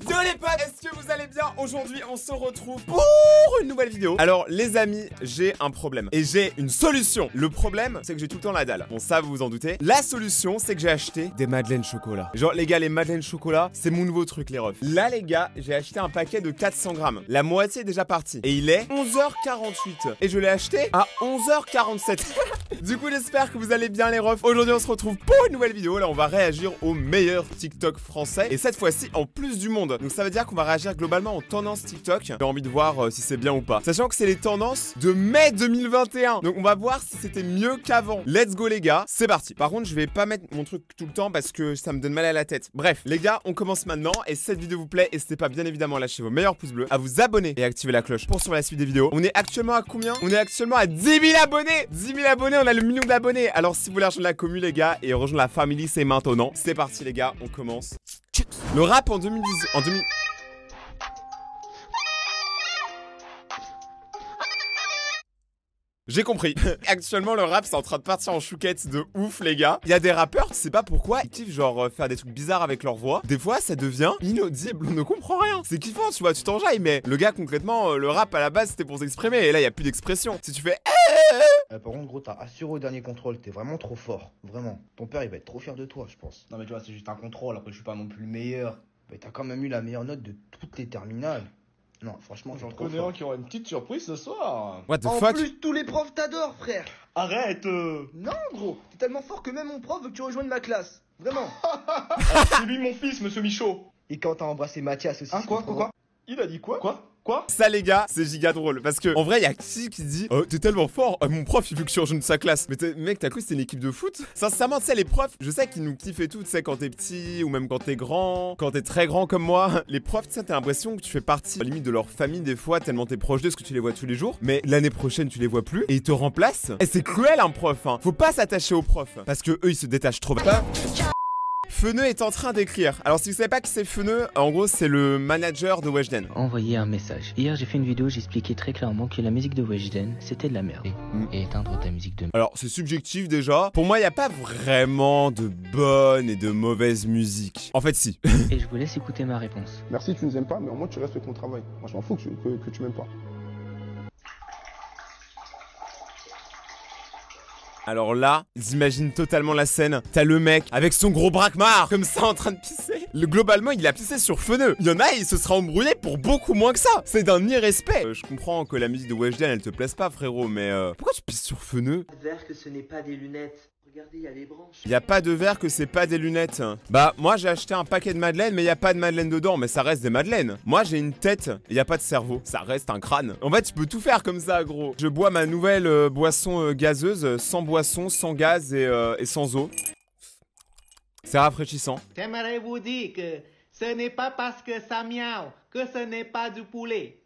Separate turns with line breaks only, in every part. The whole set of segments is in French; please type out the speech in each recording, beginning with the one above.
Yo les potes, est-ce que vous allez bien? Aujourd'hui on se retrouve pour une nouvelle vidéo. Alors les amis, j'ai un problème et j'ai une solution. Le problème c'est que j'ai tout le temps la dalle. Bon ça vous vous en doutez. La solution c'est que j'ai acheté des madeleines chocolat. Genre les gars, les madeleines chocolat c'est mon nouveau truc les refs. Là les gars, j'ai acheté un paquet de 400 grammes. La moitié est déjà partie et il est 11h48 et je l'ai acheté à 11h47. Du coup j'espère que vous allez bien les refs. Aujourd'hui on se retrouve pour une nouvelle vidéo. Là on va réagir au meilleur TikTok français et cette fois-ci en plus du monde. Donc ça veut dire qu'on va réagir globalement aux tendances TikTok. J'ai envie de voir si c'est bien ou pas. Sachant que c'est les tendances de mai 2021. Donc on va voir si c'était mieux qu'avant. Let's go les gars, c'est parti. Par contre je vais pas mettre mon truc tout le temps parce que ça me donne mal à la tête. Bref les gars, on commence maintenant. Et si cette vidéo vous plaît, n'hésitez pas bien évidemment à lâcher vos meilleurs pouces bleus, à vous abonner et activer la cloche pour suivre la suite des vidéos. On est actuellement à combien? On est actuellement à 10 000 abonnés. 10 000 abonnés, on a le million d'abonnés. Alors si vous voulez rejoindre la commu les gars et rejoindre la famille, c'est maintenant. C'est parti les gars, on commence. Le rap en 2010, J'ai compris. Actuellement, le rap, c'est en train de partir en chouquette de ouf, les gars. Il y a des rappeurs, je sais pas pourquoi, ils kiffent genre faire des trucs bizarres avec leur voix. Des fois, ça devient inaudible, on ne comprend rien. C'est kiffant, tu vois, tu t'enjailles, mais le gars, concrètement, le rap, à la base, c'était pour s'exprimer. Et là, il y a plus d'expression. Si tu fais...
Par contre, gros, t'as assuré au dernier contrôle, t'es vraiment trop fort, vraiment. Ton père, il va être trop fier de toi, je pense. Non, mais tu vois, c'est juste un contrôle, après, je suis pas non plus le meilleur. Mais t'as quand même eu la meilleure note de toutes les terminales. Non, franchement,
j'en connais un qui aura une petite surprise ce soir.
What the
fuck?
fuck?
En plus, tous les profs t'adorent, frère.
Arrête
Non, gros, t'es tellement fort que même mon prof veut que tu rejoignes ma classe. Vraiment.
C'est lui mon fils, monsieur Michaud.
Et quand t'as embrassé Mathias aussi.
Hein, quoi? Il a dit quoi? Quoi?
Ça les gars, c'est giga drôle parce que en vrai, il y a qui dit oh, t'es tellement fort, mon prof il veut que tu rejoignes sa classe. Mais mec, t'as cru que c'était une équipe de foot? Sincèrement, tu sais, les profs, je sais qu'ils nous kiffent et tout, tu sais, quand t'es petit ou même quand t'es grand, quand t'es très grand comme moi. Les profs, tu sais, t'as l'impression que tu fais partie, à la limite, de leur famille des fois, tellement t'es proche d'eux parce que tu les vois tous les jours. Mais l'année prochaine, tu les vois plus et ils te remplacent. Et c'est cruel un prof, hein. Faut pas s'attacher aux profs parce que eux ils se détachent trop. Feneux est en train d'écrire. Alors si vous savez pas qui c'est Feneux, en gros c'est le manager de Weshden.
Envoyer un message. Hier j'ai fait une vidéo, j'expliquais très clairement que la musique de Weshden c'était de la merde. Et éteindre ta musique de merde.
Alors c'est subjectif déjà. Pour moi il n'y a pas vraiment de bonne et de mauvaise musique. En fait si.
Et je vous laisse écouter ma réponse.
Merci, tu nous aimes pas, mais au moins tu respectes mon travail. Moi je m'en fous que tu m'aimes pas.
Alors là, j'imagine totalement la scène. T'as le mec avec son gros braquemar comme ça en train de pisser. Globalement, il a pissé sur Feneux. Il y en a, il se sera embrouillé pour beaucoup moins que ça. C'est d'un irrespect. Je comprends que la musique de Weshden, elle te plaise pas, frérot, mais pourquoi tu pisses sur Feneux?
Vert que ce n'est pas des lunettes. Regardez, il y a les branches.
Y a pas de verre que c'est pas des lunettes. Bah, moi j'ai acheté un paquet de madeleines, mais y a pas de madeleine dedans, mais ça reste des madeleines. Moi j'ai une tête, et y a pas de cerveau. Ça reste un crâne. En fait, tu peux tout faire comme ça, gros. Je bois ma nouvelle boisson gazeuse, sans boisson, sans gaz et sans eau. C'est rafraîchissant.
J'aimerais vous dire que ce n'est pas parce que ça miaule que ce n'est pas du poulet.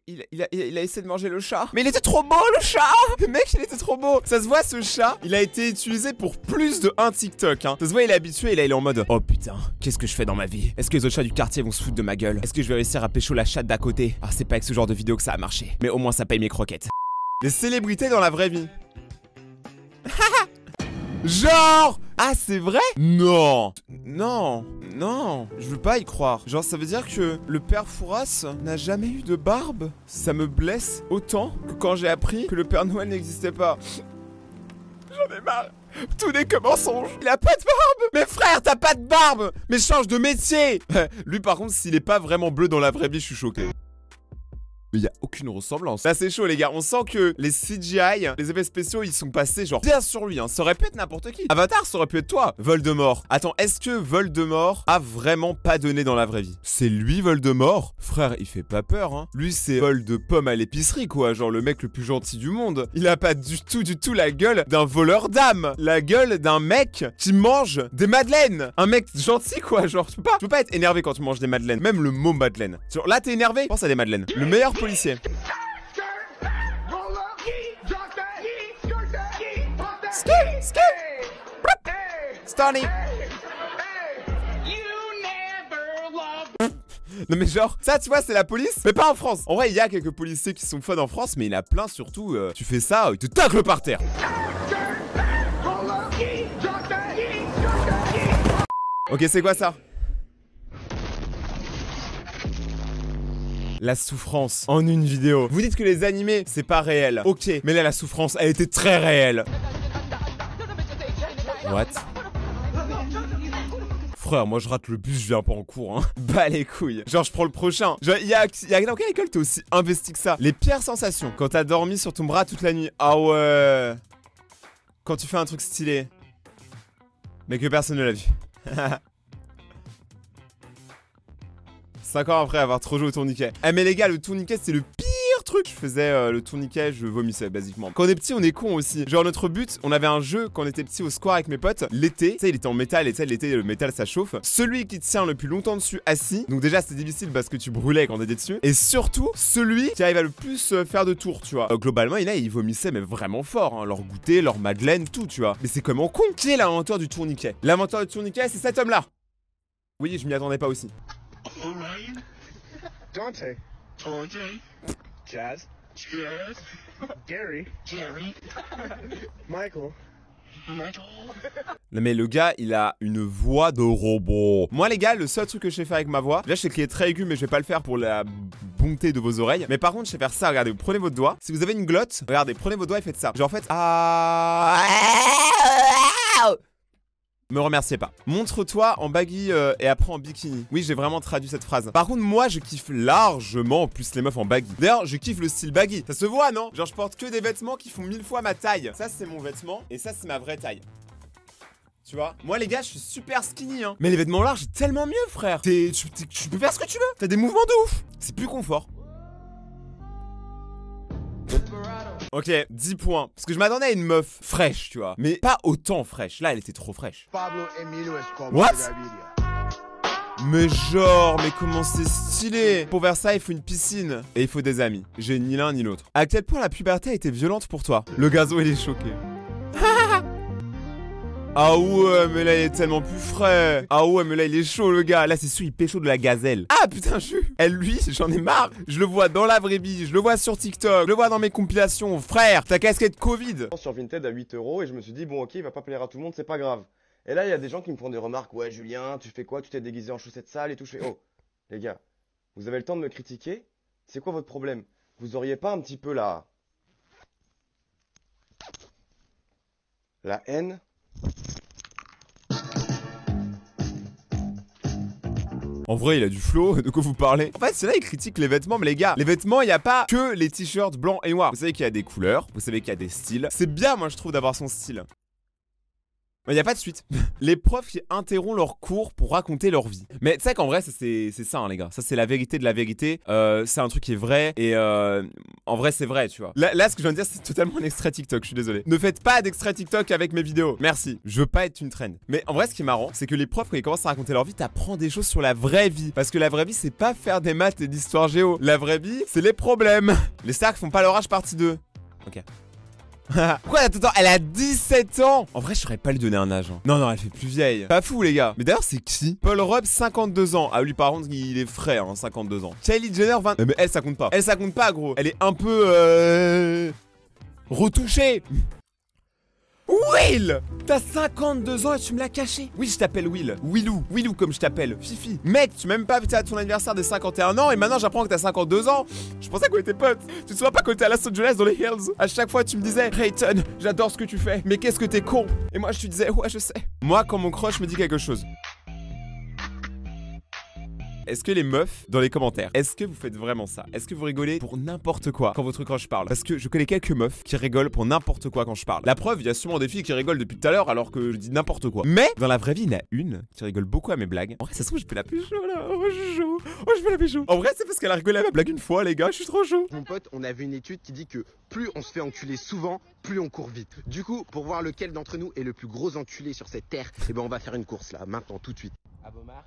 Il a essayé de manger le chat. Mais il était trop beau le chat. Mec, il était trop beau. Ça se voit, ce chat, il a été utilisé pour plus de un TikTok, hein. Ça se voit, il est habitué et là il est en mode oh putain, qu'est-ce que je fais dans ma vie? Est-ce que les autres chats du quartier vont se foutre de ma gueule? Est-ce que je vais réussir à pécho la chatte d'à côté? Ah, c'est pas avec ce genre de vidéo que ça a marché. Mais au moins ça paye mes croquettes. Les célébrités dans la vraie vie. Genre ah c'est vrai? Non. Je veux pas y croire. Genre ça veut dire que le père Fouras n'a jamais eu de barbe? Ça me blesse autant que quand j'ai appris que le Père Noël n'existait pas. J'en ai marre. Tout n'est que mensonge. Il a pas de barbe. Mais frère, t'as pas de barbe. Mais change de métier. Lui par contre, s'il est pas vraiment bleu dans la vraie vie, je suis choqué. Mais y a aucune ressemblance. Là c'est chaud les gars, on sent que les CGI, les effets spéciaux, ils sont passés genre bien sur lui, hein. Ça aurait pu être n'importe qui. Avatar, ça aurait pu être toi. Voldemort. Attends, est-ce que Voldemort a vraiment pas donné dans la vraie vie? C'est lui Voldemort? Frère, il fait pas peur, hein. Lui c'est vol de pommes à l'épicerie quoi, genre le mec le plus gentil du monde. Il a pas du tout la gueule d'un voleur d'âme. La gueule d'un mec qui mange des madeleines. Un mec gentil quoi, genre tu peux pas être énervé quand tu manges des madeleines. Même le mot madeleine. Genre là t'es énervé, pense à des madeleines. Le meilleur policier. Stoney. Non mais genre, ça tu vois c'est la police, mais pas en France. En vrai il y a quelques policiers qui sont fun en France, mais il y en a plein surtout, tu fais ça, il te tacle par terre. Ok, c'est quoi ça? La souffrance en une vidéo. Vous dites que les animés, c'est pas réel. Ok, mais là, la souffrance, elle était très réelle. What? Frère, moi je rate le bus, je viens pas en cours, hein. Bah les couilles. Genre, je prends le prochain. Genre, dans quelle école t'es aussi investi que ça? Les pires sensations. Quand t'as dormi sur ton bras toute la nuit. Ah ouais. Quand tu fais un truc stylé. Mais que personne ne l'a vu. 5 ans après avoir trop joué au tourniquet. Eh mais les gars, le tourniquet c'est le pire truc. Je faisais le tourniquet, je vomissais basiquement. Quand on est petit, on est con aussi. Genre notre but, on avait un jeu quand on était petit au square avec mes potes. L'été, tu sais, il était en métal et tu sais, l'été, le métal ça chauffe. Celui qui tient le plus longtemps dessus assis. Donc déjà, c'était difficile parce que tu brûlais quand t'étais dessus. Et surtout, celui qui arrive à le plus faire de tours, tu vois. Globalement, il vomissait mais vraiment fort. Hein. Leur goûter, leur madeleine, tout, tu vois. Mais c'est comment con. Qui est l'inventeur du tourniquet? L'inventeur du tourniquet, c'est cet homme-là. Oui, je m'y attendais pas aussi.
Orion, Dante, Jazz, Gary, Michael.
Non mais le gars, il a une voix de robot. Moi les gars, le seul truc que je sais faire avec ma voix, là je sais qu'il est très aigu mais je vais pas le faire pour la bonté de vos oreilles. Mais par contre je sais faire ça, regardez, vous prenez votre doigt. Si vous avez une glotte, regardez, prenez votre doigt et faites ça. Genre faites Me remerciez pas. Montre-toi en baggy et après en bikini. Oui, j'ai vraiment traduit cette phrase. Par contre, moi, je kiffe largement plus les meufs en baggy. D'ailleurs, je kiffe le style baggy. Ça se voit, non? Genre, je porte que des vêtements qui font 1000 fois ma taille. Ça, c'est mon vêtement et ça, c'est ma vraie taille. Tu vois? Moi, les gars, je suis super skinny, hein. Mais les vêtements larges, c'est tellement mieux, frère. Tu peux faire ce que tu veux. T'as des mouvements de ouf. C'est plus confort. Ok, 10 points. Parce que je m'attendais à une meuf fraîche, tu vois. Mais pas autant fraîche. Là, elle était trop fraîche. What? Mais genre, mais comment c'est stylé. Pour faire ça, il faut une piscine. Et il faut des amis. J'ai ni l'un ni l'autre. À quel point la puberté a été violente pour toi? Le gazo, il est choqué. Ah ouais, mais là, il est tellement plus frais. Ah ouais, mais là, il est chaud, le gars. Là, c'est sûr, il pécho de la gazelle. Ah, putain, lui, j'en ai marre. Je le vois dans la vraie vie, je le vois sur TikTok, je le vois dans mes compilations. Frère, ta casquette Covid.
Sur Vinted à 8 € et je me suis dit, bon, ok, il va pas plaire à tout le monde, c'est pas grave. Et là, il y a des gens qui me font des remarques. Ouais, Julien, tu fais quoi? Tu t'es déguisé en chaussettes sales et tout. Je fais, oh, les gars, vous avez le temps de me critiquer? C'est quoi votre problème? Vous auriez pas un petit peu la haine?
En vrai, il a du flow, de quoi vous parlez? En fait, c'est là, il critique les vêtements, mais les gars, les vêtements, il n'y a pas que les t-shirts blancs et noirs. Vous savez qu'il y a des couleurs, vous savez qu'il y a des styles. C'est bien, moi, je trouve, d'avoir son style. Il n'y a pas de suite. Les profs qui interrompent leur cours pour raconter leur vie. Mais tu sais qu'en vrai, c'est ça, hein, les gars. Ça, c'est la vérité de la vérité. C'est un truc qui est vrai. Et en vrai, c'est vrai, tu vois. Là, ce que je viens de dire, c'est totalement un extrait TikTok. Je suis désolé. Ne faites pas d'extrait TikTok avec mes vidéos. Merci. Je veux pas être une trend. Mais en vrai, ce qui est marrant, c'est que les profs, quand ils commencent à raconter leur vie, t'apprends des choses sur la vraie vie. Parce que la vraie vie, c'est pas faire des maths et d'histoire géo. La vraie vie, c'est les problèmes. Les stars font pas l'orage partie 2. Ok. Quoi, attends, elle a 17 ans. En vrai, je saurais pas lui donner un âge. Hein. Non, elle fait plus vieille. Pas fou, les gars. Mais d'ailleurs, c'est qui? Paul Rudd, 52 ans. Ah, lui, par contre, il est frais, hein, 52 ans. Kylie Jenner, 20... Mais elle, ça compte pas. Elle, ça compte pas, gros. Elle est un peu, retouchée. Will! T'as 52 ans et tu me l'as caché. Oui, je t'appelle Will. Willou comme je t'appelle. Fifi. Mec, tu m'as même pas invité à ton anniversaire des 51 ans et maintenant j'apprends que t'as 52 ans. Je pensais qu'on était potes. Tu te souviens pas quand t'étais à Los Angeles dans les Hills? À chaque fois, tu me disais, Rayton, j'adore ce que tu fais, mais qu'est-ce que t'es con? Et moi, je te disais, ouais, je sais. Moi, quand mon crush me dit quelque chose. Est-ce que les meufs, dans les commentaires, est-ce que vous faites vraiment ça? Est-ce que vous rigolez pour n'importe quoi quand votre crush parle? Parce que je connais quelques meufs qui rigolent pour n'importe quoi quand je parle. La preuve, il y a sûrement des filles qui rigolent depuis tout à l'heure alors que je dis n'importe quoi. Mais dans la vraie vie, il y en a une qui rigole beaucoup à mes blagues. En vrai, ça se trouve, je peux la pécho là. Oh, je peux la pécho. En vrai, c'est parce qu'elle a rigolé à ma blague une fois, les gars. Je suis trop chaud.
Mon pote, on a vu une étude qui dit que plus on se fait enculer souvent, plus on court vite. Du coup, pour voir lequel d'entre nous est le plus gros enculé sur cette terre, eh ben on va faire une course là, maintenant, tout de suite. À vos marques.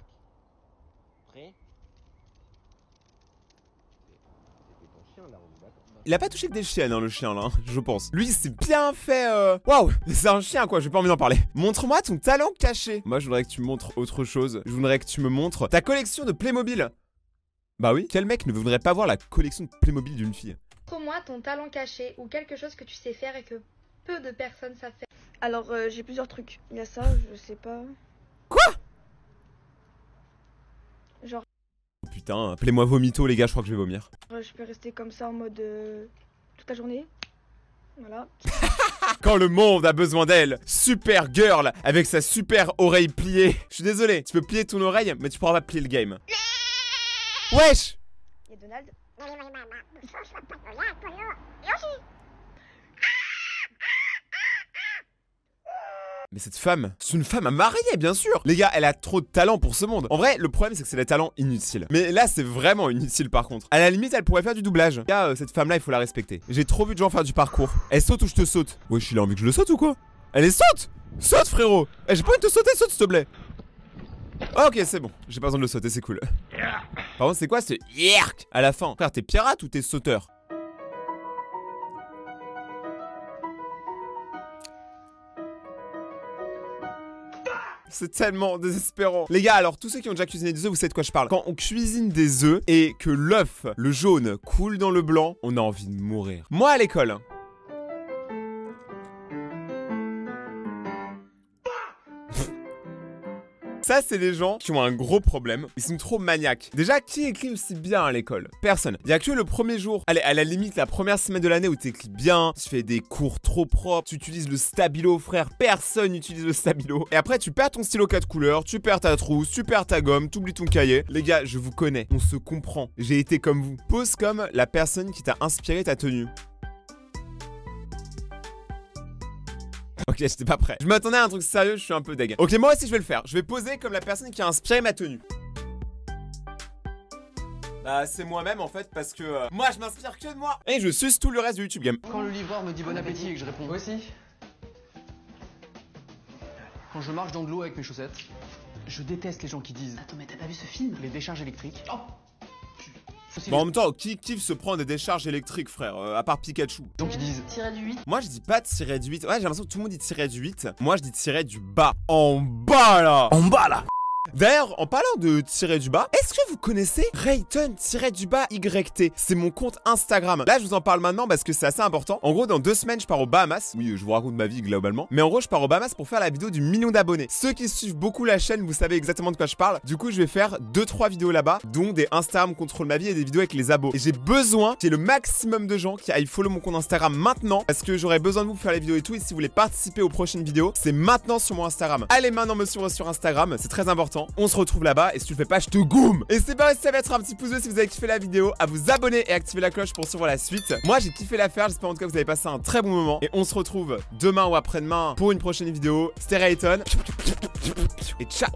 Prêt?
Il a pas touché que des chiennes, hein, le chien là, je pense. Lui, c'est bien fait. Waouh, c'est un chien quoi, j'ai pas envie d'en parler. Montre-moi ton talent caché. Moi, je voudrais que tu me montres autre chose. Je voudrais que tu me montres ta collection de Playmobil. Bah oui, quel mec ne voudrait pas voir la collection de Playmobil d'une fille?
Montre-moi ton talent caché ou quelque chose que tu sais faire et que peu de personnes savent faire.
Alors, j'ai plusieurs trucs. Il y a ça, je sais pas.
Quoi?
Genre,
Oh, putain, appelez-moi vomito les gars, je crois que je vais vomir.
je peux rester comme ça en mode toute la journée. Voilà.
Quand le monde a besoin d'elle, super girl avec sa super oreille pliée. Je suis désolé, tu peux plier ton oreille, mais tu pourras pas plier le game. Wesh!
Il y a Donald.
Mais cette femme, c'est une femme à marier, bien sûr. Les gars, elle a trop de talent pour ce monde. En vrai, le problème, c'est que c'est des talents inutiles. Mais là, c'est vraiment inutile, par contre. À la limite, elle pourrait faire du doublage. Les gars, cette femme-là, il faut la respecter. J'ai trop vu de gens faire du parcours. Elle saute ou je te saute? Wesh, il a envie que je le saute ou quoi? Elle est saute! Saute, frérot! Eh, j'ai pas envie de te sauter, saute, s'il te plaît. Ok, c'est bon. J'ai pas besoin de le sauter, c'est cool. Par contre, c'est quoi ce yerk à la fin? Frère, t'es pirate ou t'es sauteur? C'est tellement désespérant. Les gars, alors tous ceux qui ont déjà cuisiné des œufs, vous savez de quoi je parle. Quand on cuisine des œufs et que l'œuf, le jaune, coule dans le blanc, on a envie de mourir. Moi à l'école, ça, c'est des gens qui ont un gros problème. Ils sont trop maniaques. Déjà, qui écrit aussi bien à l'école? Personne. Il y a que le premier jour, allez, à la limite, la première semaine de l'année où tu écris bien, tu fais des cours trop propres, tu utilises le stabilo, frère. Personne n'utilise le stabilo. Et après, tu perds ton stylo 4 couleurs, tu perds ta trousse, tu perds ta gomme, tu oublies ton cahier. Les gars, je vous connais. On se comprend. J'ai été comme vous. Pose comme la personne qui t'a inspiré ta tenue. Ok, j'étais pas prêt. Je m'attendais à un truc sérieux, je suis un peu deg. Ok, moi aussi je vais le faire. Je vais poser comme la personne qui a inspiré ma tenue. Bah, c'est moi-même en fait, parce que moi je m'inspire que de moi. Et je suce tout le reste du YouTube Game.
Quand le livreur me dit bon appétit et que je réponds moi aussi. Quand je marche dans de l'eau avec mes chaussettes. Je déteste les gens qui disent attends, mais t'as pas vu ce film? Les décharges électriques. Oh.
Bon, en même temps, qui kiffe se prendre des décharges électriques, frère, à part Pikachu?
Donc ils disent
tirer du 8.
Moi je dis pas tirer du 8. Ouais, j'ai l'impression que tout le monde dit tirer du 8. Moi je dis tirer du bas. En bas là. En bas là. D'ailleurs, en parlant de tirer du bas, est-ce que vous connaissez Rayton-du-bas YT? C'est mon compte Instagram. Là, je vous en parle maintenant parce que c'est assez important. En gros, dans 2 semaines, je pars aux Bahamas. Oui, je vous raconte ma vie globalement. Mais en gros, je pars aux Bahamas pour faire la vidéo du 1 million d'abonnés. Ceux qui suivent beaucoup la chaîne, vous savez exactement de quoi je parle. Du coup, je vais faire 2-3 vidéos là-bas, dont des Instagram contrôle ma vie et des vidéos avec les abos. Et j'ai besoin qu'il y ait le maximum de gens qui aillent follow mon compte Instagram maintenant parce que j'aurai besoin de vous pour faire les vidéos et tout. Et si vous voulez participer aux prochaines vidéos, c'est maintenant sur mon Instagram. Allez maintenant me suivre sur Instagram, c'est très important. On se retrouve là-bas et si tu le fais pas, je te goume. Et c'est pas resté à mettre un petit pouce bleu si vous avez kiffé la vidéo, à vous abonner et activer la cloche pour suivre la suite. Moi, j'ai kiffé la faire. J'espère en tout cas que vous avez passé un très bon moment et on se retrouve demain ou après-demain pour une prochaine vidéo. C'était Rayton et ciao.